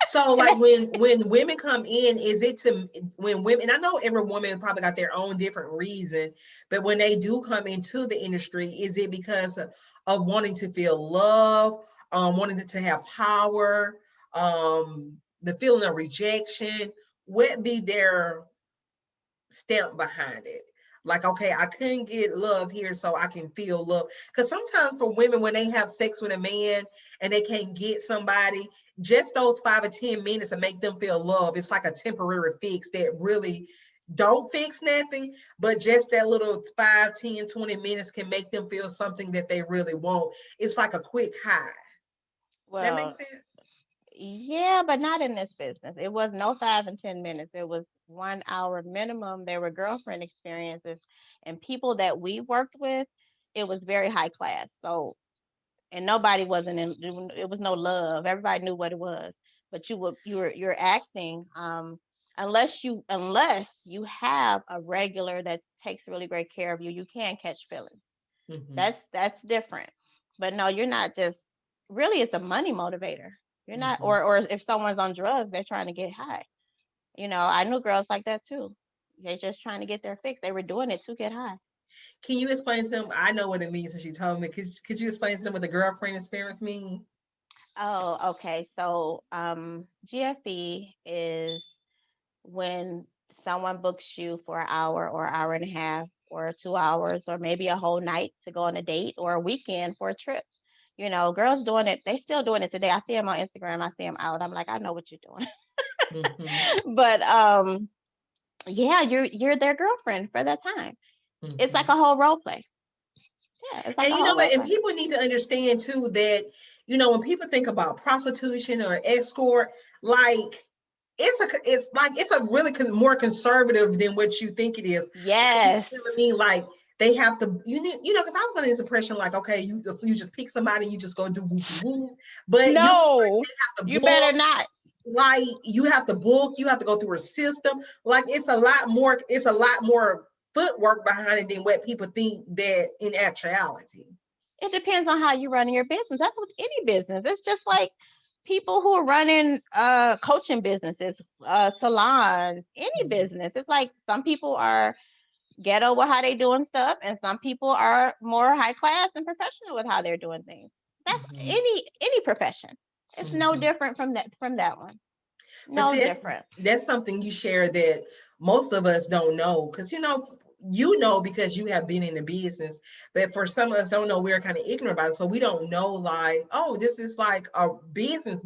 Speaker 1: So
Speaker 2: And
Speaker 1: like when women come in, is it to when women, and I know every woman probably got their own different reason, but when they do come into the industry, is it because of wanting to feel love, wanting to have power, the feeling of rejection? What be their stamp behind it. Like, okay, I couldn't get love here, so I can feel love. Because sometimes for women, when they have sex with a man and they can't get somebody, just those 5 or 10 minutes to make them feel love, it's like a temporary fix that really don't fix nothing, but just that little 5, 10, 20 minutes can make them feel something that they really want. It's like a quick high. That makes
Speaker 2: Well,
Speaker 1: sense?
Speaker 2: yeah, but not in this business. It was no 5 and 10 minutes. It was 1 hour minimum. There were girlfriend experiences and people that we worked with. It was very high class. So, and nobody wasn't in. It was no love. Everybody knew what it was. But you're acting. Unless you have a regular that takes really great care of you, you can catch feelings.
Speaker 1: Mm-hmm.
Speaker 2: That's different. But no, you're not just really it's a money motivator. You're not
Speaker 1: Mm-hmm.
Speaker 2: or if someone's on drugs, they're trying to get high. I knew girls like that too. They're just trying to get their fix. They were doing it to get high.
Speaker 1: Can you explain to them? I know what it means since you told me. Could you explain to them what the girlfriend experience means?
Speaker 2: Oh, okay. So GFE is when someone books you for an hour or hour and a half or 2 hours or maybe a whole night to go on a date or a weekend for a trip. Girls doing it, they still doing it today. I see them on Instagram, I see them out. I'm like, I know what you're doing.
Speaker 1: Mm-hmm.
Speaker 2: But yeah, you're their girlfriend for that time. It's like
Speaker 1: Mm-hmm.
Speaker 2: a whole role play. Yeah, it's like
Speaker 1: And
Speaker 2: a
Speaker 1: you know
Speaker 2: whole
Speaker 1: what?
Speaker 2: role
Speaker 1: And
Speaker 2: play.
Speaker 1: people need to understand too that, when people think about prostitution or escort, like it's a really more conservative than what you think it is. Like, you
Speaker 2: Yes.
Speaker 1: feel me? Like they have to, because I was under this impression like, okay, you just pick somebody, you just go do whoop whoop, but
Speaker 2: No,
Speaker 1: they have to
Speaker 2: you
Speaker 1: book.
Speaker 2: better not.
Speaker 1: Like you have to book, you have to go through a system. Like it's a lot more footwork behind it than what people think that in actuality.
Speaker 2: It depends on how you run your business. That's with any business. It's just like people who are running coaching businesses, salons, any
Speaker 1: Mhm,
Speaker 2: business. It's like some people are ghetto with how they doing stuff, and some people are more high class and professional with how they're doing things. That's
Speaker 1: mhm,
Speaker 2: any profession. It's no
Speaker 1: mhm.
Speaker 2: different from that one.
Speaker 1: But
Speaker 2: No
Speaker 1: see, that's
Speaker 2: different.
Speaker 1: that's something you share that most of us don't know, because you know because you have been in the business, but for some of us don't know, we're kind of ignorant about it, so we don't know, like, oh, this is like a business.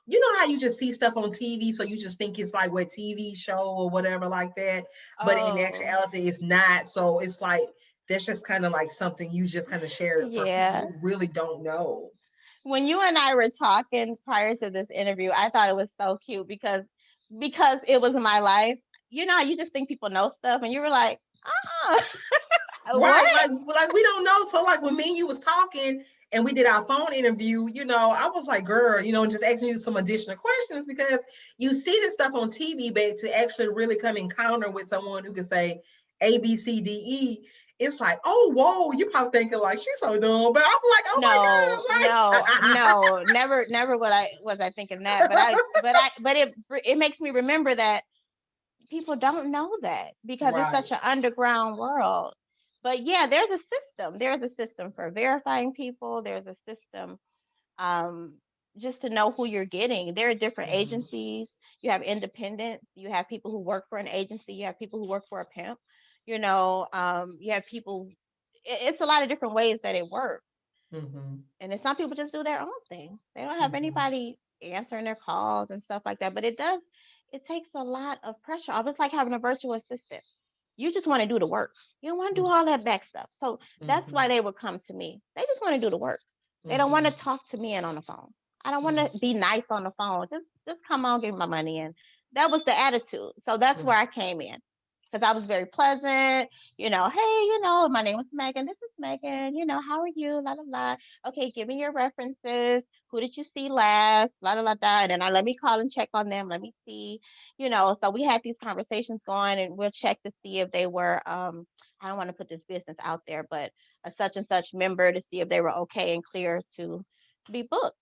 Speaker 1: You know how you just see stuff on TV, so you just think it's like what TV show or whatever like that, but in
Speaker 2: Oh,
Speaker 1: actuality it's not. So it's like that's just kind of like something you just kind of share for people
Speaker 2: yeah.
Speaker 1: who really don't know.
Speaker 2: When you and I were talking prior to this interview, I thought it was so cute because it was my life. You just think people know stuff, and you were like, what?
Speaker 1: Right, like we don't know. So like when me and you was talking and we did our phone interview, I was like, girl, just asking you some additional questions, because you see this stuff on TV, but to actually really come encounter with someone who can say ABCDE, it's like, oh whoa, you probably thinking like she's so dumb, but I'm like, oh
Speaker 2: No,
Speaker 1: my
Speaker 2: no,
Speaker 1: god, like
Speaker 2: no, never was I thinking that, but it makes me remember that people don't know that because it's
Speaker 1: right.
Speaker 2: such an underground world. But yeah, there's a system. There's a system for verifying people. There's a system um, just to know who you're getting. There are different
Speaker 1: Mhm,
Speaker 2: agencies. You have independents. You have people who work for an agency. You have people who work for a pimp. You have people. It's a lot of different ways that it works.
Speaker 1: mhm,
Speaker 2: And then some people just do their own thing. They don't have
Speaker 1: mhm,
Speaker 2: anybody answering their calls and stuff like that. But it takes a lot of pressure. I was like having a virtual assistant. You just want to do the work. You don't want to do all that back stuff. So that's
Speaker 1: mhm,
Speaker 2: why they would come to me. They just want to do the work. They don't want to
Speaker 1: mhm,
Speaker 2: talk to me and on the phone. I don't want
Speaker 1: mhm,
Speaker 2: to be nice on the phone. Just come on, give me my money. And that was the attitude. So that's
Speaker 1: mhm,
Speaker 2: where I came in because I was very pleasant. Hey, my name is Megan. This is Megan. How are you? La la la. Okay, give me your references. Who did you see last? La la la da. And then I let me call and check on them. Let me see. So we had these conversations going, and we'll check to see if they were. I don't want to put this business out there, but a such and such member to see if they were okay and clear to be booked.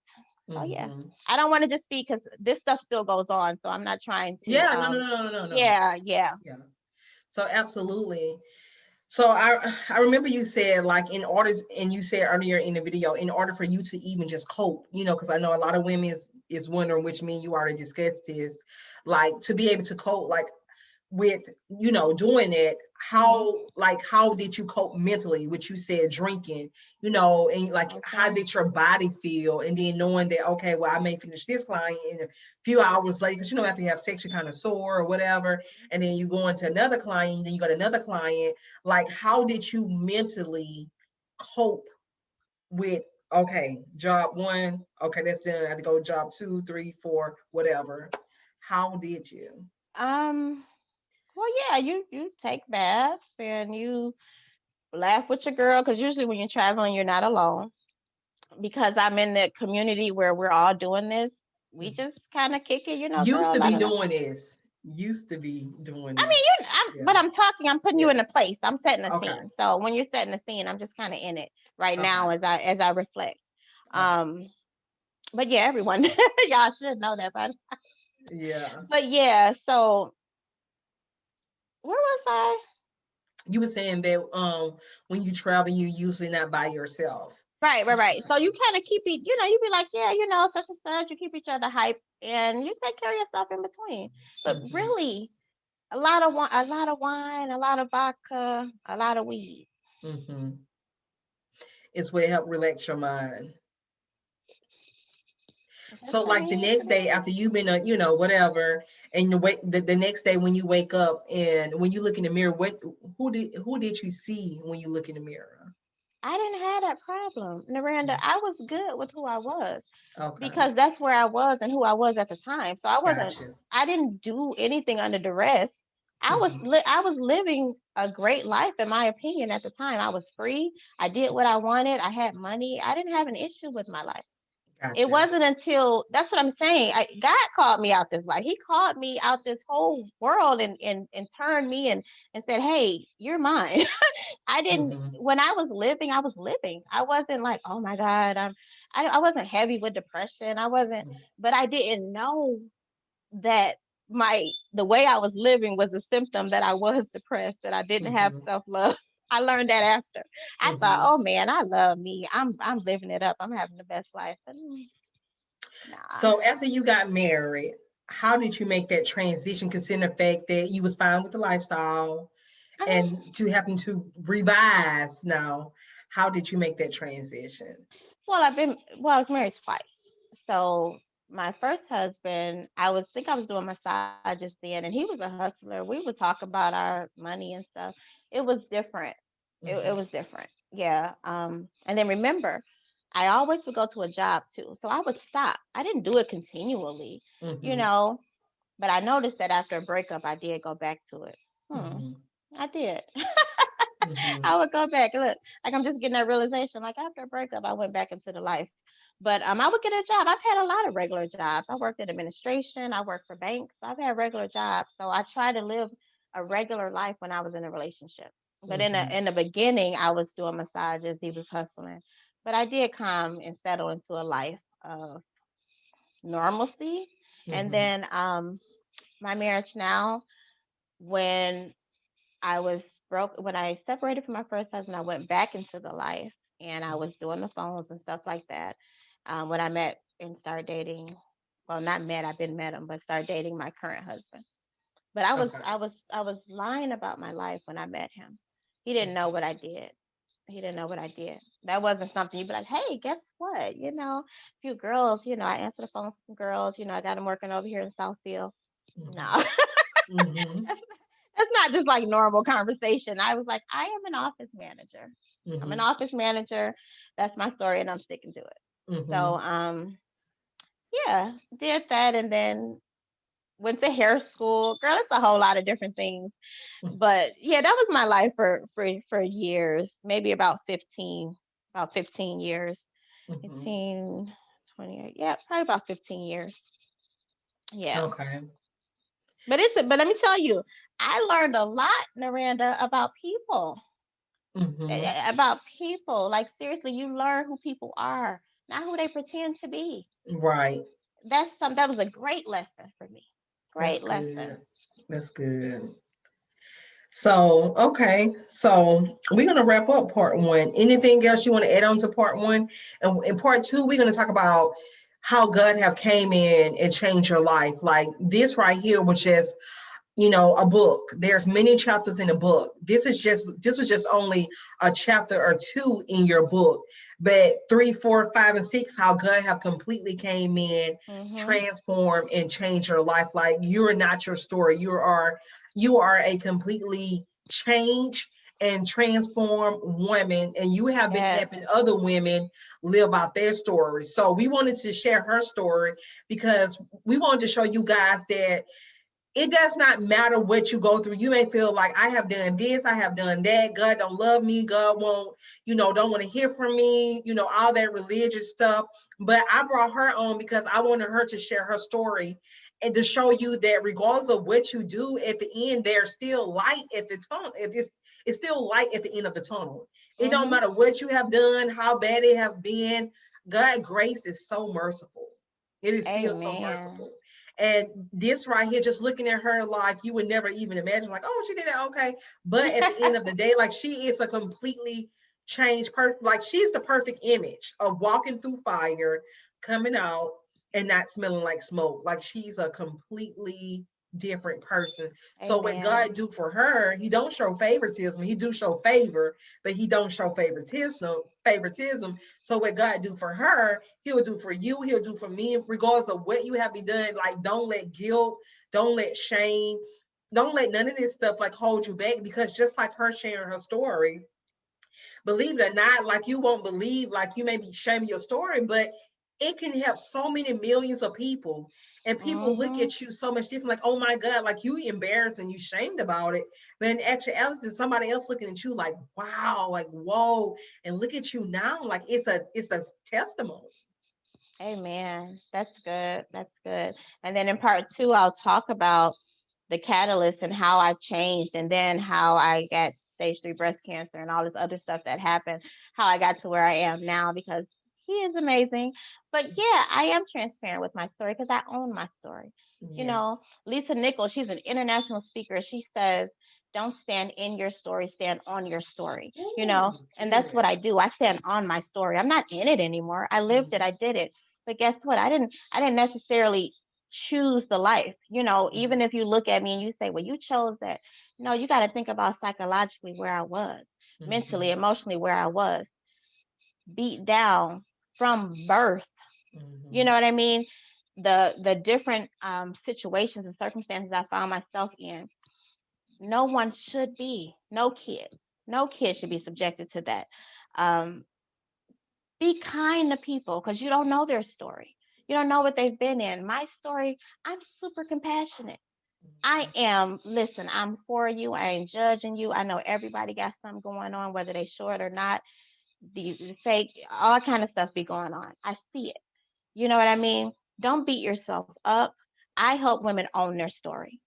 Speaker 2: So yeah,
Speaker 1: mhm.
Speaker 2: I don't want to just be because this stuff still goes on. So I'm not trying to.
Speaker 1: Yeah, no, no, no, no, no, no.
Speaker 2: Yeah, yeah.
Speaker 1: Yeah. So absolutely. So I remember you said, like, and you said earlier in the video, in order for you to even just cope, because I know a lot of women is wondering, which me and you already discussed this, like, to be able to cope, like, with, you know, doing it, how did you cope mentally, which you said drinking, you know, and like how
Speaker 2: Okay.
Speaker 1: did your body feel? And then knowing that, okay, well, I may finish this client in a few hours later, because you know, after you have sex, you're kind of sore or whatever, and then you go into another client, then you got another client. Like, how did you mentally cope with, okay, job one, okay, that's done, I have to go job 2, 3, 4, whatever. How did you?
Speaker 2: Um, well, yeah, you take baths and you laugh with your girl, because usually when you're traveling, you're not alone. Because I'm in the community where we're all doing this, we just kind of kick it,
Speaker 1: Used
Speaker 2: girl.
Speaker 1: to
Speaker 2: I
Speaker 1: be
Speaker 2: don't know.
Speaker 1: doing this. Used to be doing
Speaker 2: I
Speaker 1: this.
Speaker 2: mean,
Speaker 1: Yeah.
Speaker 2: but I'm putting you
Speaker 1: Yeah.
Speaker 2: in a place. I'm setting a
Speaker 1: Okay.
Speaker 2: scene. So when you're setting a scene, I'm just kind of in it right
Speaker 1: Okay.
Speaker 2: now as I reflect.
Speaker 1: Okay.
Speaker 2: Um, but yeah, everyone, y'all should know that,
Speaker 1: Yeah.
Speaker 2: but yeah. So where was I?
Speaker 1: You were saying that when you travel, you're usually not by yourself.
Speaker 2: Right, right,
Speaker 1: You were
Speaker 2: right. So you
Speaker 1: saying.
Speaker 2: kind of keep it, you be like, yeah, such and such. You keep each other hype, and you take care of yourself in between. But
Speaker 1: Mm-hmm.
Speaker 2: really, a lot of wine, a lot of vodka, a lot of weed.
Speaker 1: Mm-hmm. It's where it help relax your mind.
Speaker 2: That's
Speaker 1: So
Speaker 2: I
Speaker 1: like the
Speaker 2: mean, that's
Speaker 1: next
Speaker 2: what it
Speaker 1: day
Speaker 2: is.
Speaker 1: after you've been, you know, whatever, and the next day when you wake up and when you look in the mirror, who did you see when you look in the mirror?
Speaker 2: I didn't have that problem, Naranda. I was good with who I was,
Speaker 1: Okay.
Speaker 2: because that's where I was and who I was at the time. So
Speaker 1: Gotcha.
Speaker 2: I didn't do anything under duress.
Speaker 1: Mm-hmm.
Speaker 2: I was living a great life, in my opinion. At the time, I was free. I did what I wanted. I had money. I didn't have an issue with my life. It
Speaker 1: Gotcha.
Speaker 2: wasn't until, that's what I'm saying. God called me out this life. He called me out this whole world, and turned me, and said, "Hey, you're mine." I didn't,
Speaker 1: Mm-hmm.
Speaker 2: when I was living, I was living. I wasn't like, oh my God, I wasn't heavy with depression. I wasn't, but I didn't know that the way I was living was a symptom that I was depressed, that I didn't have
Speaker 1: Mm-hmm.
Speaker 2: self-love. I learned that after. I thought,
Speaker 1: Mm-hmm.
Speaker 2: oh man, I love me. I'm living it up. I'm having the best life. But nah.
Speaker 1: So after you got married, how did you make that transition, considering the fact that you was fine with the lifestyle
Speaker 2: I mean,
Speaker 1: and to having to revise now? How did you make that transition?
Speaker 2: I was married twice. So my first husband, I was doing massages then, and he was a hustler. We would talk about our money and stuff. It was different. It
Speaker 1: Mm-hmm.
Speaker 2: was different. Yeah. And then remember, I always would go to a job too. So I would stop. I didn't do it continually, you
Speaker 1: Mm-hmm.
Speaker 2: know, but I noticed that after a breakup, I did go back to it. Hmm.
Speaker 1: Mm-hmm.
Speaker 2: I did.
Speaker 1: Mm-hmm.
Speaker 2: I would go back. Look, like I'm just getting that realization. Like after a breakup, I went back into the life. But I would get a job. I've had a lot of regular jobs. I worked in administration. I worked for banks. I've had regular jobs. So I try to live a regular life when I was in a relationship. But in
Speaker 1: Mm-hmm.
Speaker 2: the beginning, I was doing massages. He was hustling. But I did come and settle into a life of normalcy. And
Speaker 1: Mm-hmm.
Speaker 2: then my marriage now, when I was when I separated from my first husband, I went back into the life, and I was doing the phones and stuff like that. When I met and started dating, well, not met, I've been met him, but started dating my current husband. But
Speaker 1: Okay.
Speaker 2: I was lying about my life when I met him. He didn't know what I did. He didn't know what I did. That wasn't something you'd be like, hey, guess what? A few girls, I answer the phone for some girls, I got them working over here in Southfield.
Speaker 1: Mm-hmm.
Speaker 2: No.
Speaker 1: Mm-hmm.
Speaker 2: That's not just like normal conversation. I was like, I am an office manager. I'm an
Speaker 1: Mm-hmm.
Speaker 2: office manager. That's my story, and I'm sticking to it. So,
Speaker 1: Mm-hmm.
Speaker 2: yeah, did that, and then went to hair school. Girl, it's a whole lot of different things. But yeah, that was my life for years, maybe about 15 years.
Speaker 1: Mm-hmm.
Speaker 2: 15, 28. Yeah, probably about 15 years. Yeah.
Speaker 1: Okay.
Speaker 2: But let me tell you, I learned a lot, Naranda, about people.
Speaker 1: Mm-hmm.
Speaker 2: About people. Like seriously, you learn who people are, not who they pretend to be.
Speaker 1: Right.
Speaker 2: That was a great lesson for me.
Speaker 1: That's
Speaker 2: Great lesson.
Speaker 1: good. That's good. So, okay. So we're gonna wrap up part one. Anything else you want to add on to part one? And in part two, we're gonna talk about how God have came in and changed your life. Like this right here was just a book. There's many chapters in a book. This was just only a chapter or two in your book, but 3, 4, 5, and 6, how God have completely came in,
Speaker 2: Mm-hmm.
Speaker 1: transformed, and changed your life. Like, you are not your story. You are a completely changed and transformed woman, and you have been
Speaker 2: Yes.
Speaker 1: helping other women live out their stories. So we wanted to share her story because we wanted to show you guys that it does not matter what you go through. You may feel like, I have done this, I have done that. God don't love me. God won't, don't want to hear from me, all that religious stuff. But I brought her on because I wanted her to share her story and to show you that regardless of what you do, at the end, there's still light at the tunnel. It's still light at the end of the tunnel. It don't
Speaker 2: Mm-hmm.
Speaker 1: matter what you have done, how bad it have been. God's grace is so merciful. It is still so
Speaker 2: Amen.
Speaker 1: merciful. And this right here, just looking at her, like, you would never even imagine, like, oh, she did that, okay. But at the end of the day, like, she is a completely changed person. Like, she's the perfect image of walking through fire, coming out, and not smelling like smoke. Like, she's a completely different person. So what
Speaker 2: Amen.
Speaker 1: God do for her, he don't show favoritism. He do show favor, but he don't show favoritism. So what God do for her, he'll do for you, he'll do for me, regardless of what you have been done. Like, don't let guilt, don't let shame, don't let none of this stuff like hold you back, because just like her sharing her story, believe it or not, like, you won't believe, like, you may be shaming your story, but it can help so many millions of people. And people look
Speaker 2: Mm-hmm.
Speaker 1: at you so much different, like, oh my God, like, you embarrassed and you shamed about it. But in actuality, somebody else looking at you like, wow, like, whoa, and look at you now. Like, it's a testimony.
Speaker 2: Amen. That's good. That's good. And then in part 2, I'll talk about the catalyst and how I changed, and then how I got stage 3 breast cancer and all this other stuff that happened, how I got to where I am now, because he is amazing. But yeah, I am transparent with my story because I own my story.
Speaker 1: Yes.
Speaker 2: Lisa Nichols, she's an international speaker. She says, don't stand in your story, stand on your story.
Speaker 1: Ooh,
Speaker 2: And that's what
Speaker 1: good.
Speaker 2: I do. I stand on my story. I'm not in it anymore. I lived it,
Speaker 1: Mhm,
Speaker 2: I did it. But guess what? I didn't necessarily choose the life.
Speaker 1: mhm,
Speaker 2: Even if you look at me and you say, well, you chose that. No, you got to think about psychologically where I was, mentally,
Speaker 1: mhm,
Speaker 2: emotionally where I was, beat down from birth. You know
Speaker 1: mhm,
Speaker 2: what I mean? The different situations and circumstances I found myself in. No one should be, no kid should be subjected to that. Um, be kind to people because you don't know their story. You don't know what they've been in. My story, I'm super compassionate. I am, listen, I'm for you. I ain't judging you. I know everybody got something going on, whether they short or not. The fake, all kind of stuff be going on. I see it. You know what I mean? Don't beat yourself up. I help women own their story.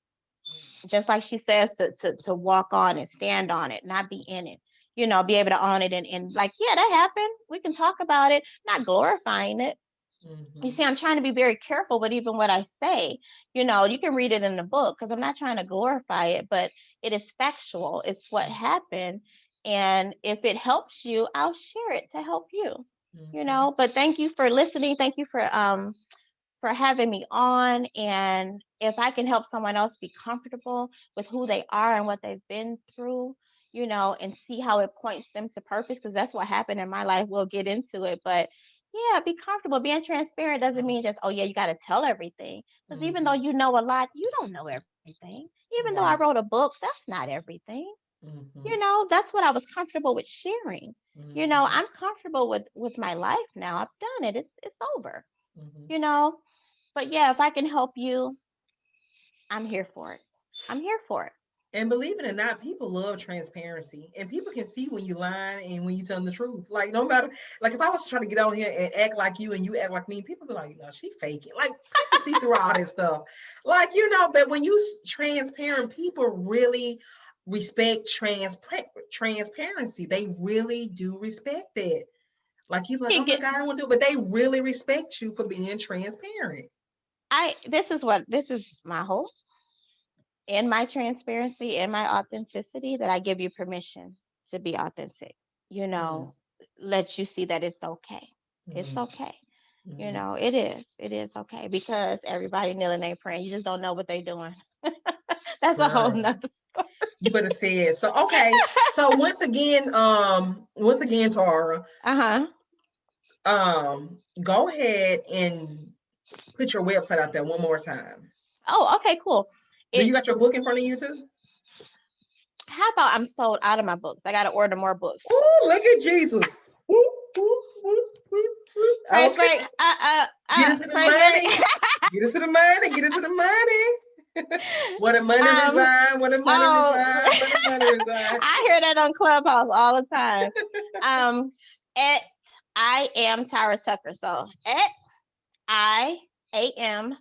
Speaker 2: Just like she says, to walk on it, stand on it, not be in it. Be able to own it, and like, yeah, that happened. We can talk about it, not glorifying it. You
Speaker 1: mhm,
Speaker 2: see, I'm trying to be very careful with even what I say. You can read it in the book because I'm not trying to glorify it, but it is factual. It's what happened. And if it helps you, I'll share it to help you.
Speaker 1: mhm,
Speaker 2: But thank you for listening. Thank you for having me on. And if I can help someone else be comfortable with who they are and what they've been through, and see how it points them to purpose, because that's what happened in my life. We'll get into it. But yeah, be comfortable. Being transparent doesn't mean just, oh, yeah, you got to tell everything. Because even though
Speaker 1: mhm.
Speaker 2: you know a lot, you don't know everything. Even though I
Speaker 1: Right.
Speaker 2: wrote a book, that's not everything.
Speaker 1: Mhm,
Speaker 2: That's what I was comfortable with sharing.
Speaker 1: mhm,
Speaker 2: I'm comfortable with my life now. I've done it. It's over.
Speaker 1: mhm.
Speaker 2: You know, but yeah, if I can help you, I'm here for it. I'm here for it.
Speaker 1: And believe it or not, people love transparency, and people can see when you lying and when you telling the truth. Like, no matter, like, if I was trying to get on here and act like you and you act like me, people be like, no, she faking. Like, people see through all this stuff. Like, but when you transparent, people really respect transparency. They really do respect that. Like, you be like,
Speaker 2: He
Speaker 1: oh my
Speaker 2: get
Speaker 1: God, I don't want to do it, but they really respect you for being transparent.
Speaker 2: I this is my hope, in my transparency, in my authenticity, that I give you permission to be authentic. You
Speaker 1: Mm,
Speaker 2: know, let you see that it's okay. It's
Speaker 1: mm,
Speaker 2: okay.
Speaker 1: mm.
Speaker 2: It is. It is okay, because everybody kneeling ain't praying. You just don't know what they're doing. That's a whole
Speaker 1: Girl,
Speaker 2: nother.
Speaker 1: you better say it. So okay. So once again, Tara,
Speaker 2: Uh-huh.
Speaker 1: go ahead and put your website out there one more time.
Speaker 2: Oh, okay, cool.
Speaker 1: Do you
Speaker 2: It's
Speaker 1: got your book in front of you too?
Speaker 2: how about I'm sold out of my books. I gotta order more books.
Speaker 1: Ooh, look at Jesus. Woo, woo, woo, woo, woo.
Speaker 2: Praise
Speaker 1: Okay.
Speaker 2: break.
Speaker 1: Get into the
Speaker 2: Praise break.
Speaker 1: money. Get into the money. Get into the money. What a money
Speaker 2: um.
Speaker 1: resign. What a money
Speaker 2: Oh,
Speaker 1: resign. What a money resign.
Speaker 2: I hear that on Clubhouse all the time. Um. At I am Tara Tucker. So at IAMTARATUCKER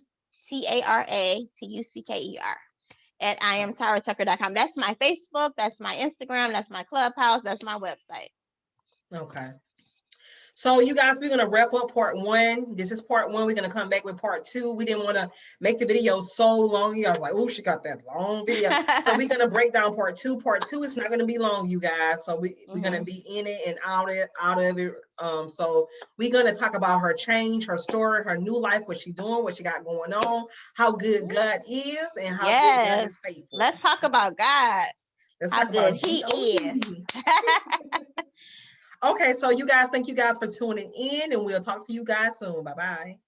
Speaker 2: at IamTaraTucker.com. That's my Facebook. That's my Instagram. That's my Clubhouse. That's my website.
Speaker 1: Okay. So you guys, we're gonna wrap up part one. This is part one. We're gonna come back with part two. We didn't want to make the video so long. You guys like, oh, she got that long video. So we're gonna break down part two. Part two is not gonna be long, you guys. So we're gonna be in it and out of it. So we're gonna talk about her change, her story, her new life, what she doing, what she got going on, how good God is, and how good God
Speaker 2: Yes.
Speaker 1: is faithful.
Speaker 2: Let's talk about God.
Speaker 1: Let's
Speaker 2: How
Speaker 1: talk
Speaker 2: good
Speaker 1: about
Speaker 2: He is.
Speaker 1: G-O-D. Okay, so you guys, thank you guys for tuning in, and we'll talk to you guys soon. Bye-bye.